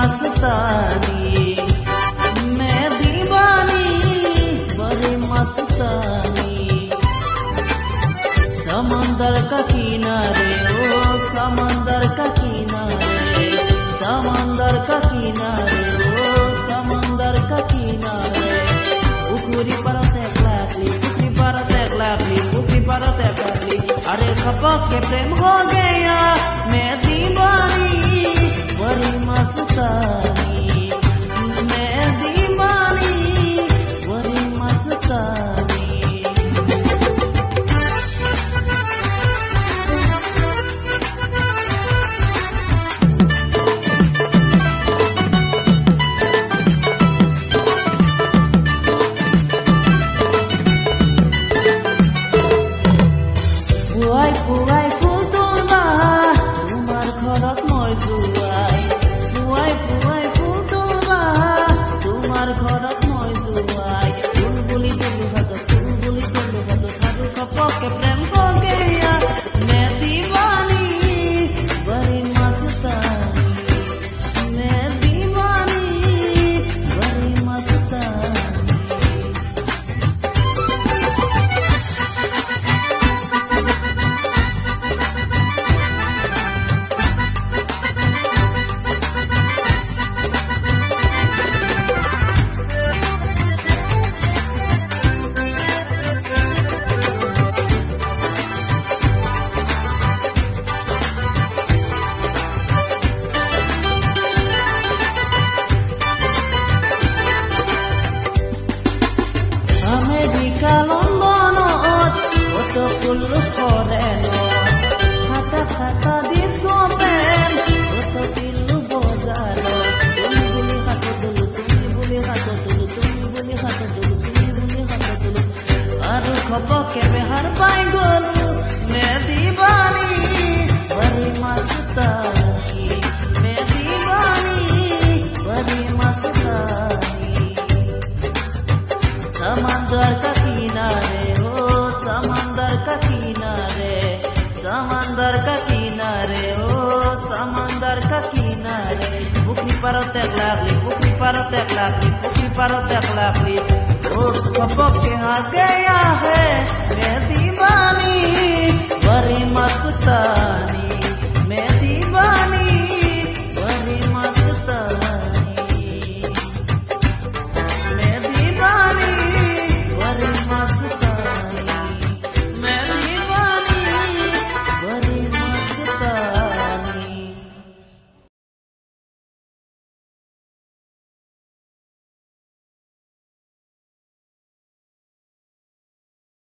मस्तानी मैं दीवानी बड़ी मस्तानी समंदर का किनारे ओ समंदर का किनारे समंदर का किनारे ओ समंदर का किनारे पुखरी पर तकलाकली अरे खपक के प्रेम हो गया मैं दीवानी बड़ी मस्तानी मैं दीवानी बड़ी मस्तानी পুৱাই ফুল তোলবা তোমাৰ ঘৰত মই যোৱাই পুৱাই ফুল তোলবা তোমাৰ ঘৰত মই যোৱাই ফুল বুলি তলু ভাত থাকো খপকে প্ৰেম हो गया मैं दीवानी बड़ी मस्तानी मैं दीवानी बड़ी मस्तानी Amerika Londonot foto full forenot hata disco band foto tilu bozarot tumi buli hato dulu aru khopok ke behar pai golu मैं दीवानी बड़ी मस्तानी मैं दीवानी बड़ी मस्तानी समंदर का किनारे हो समंदर का किनारे समंदर का किनारे हो समंदर का किनारे पुखरी पर तकलाकली ओ खपक के आ गया है मैं दीवानी बड़ी मस्तानी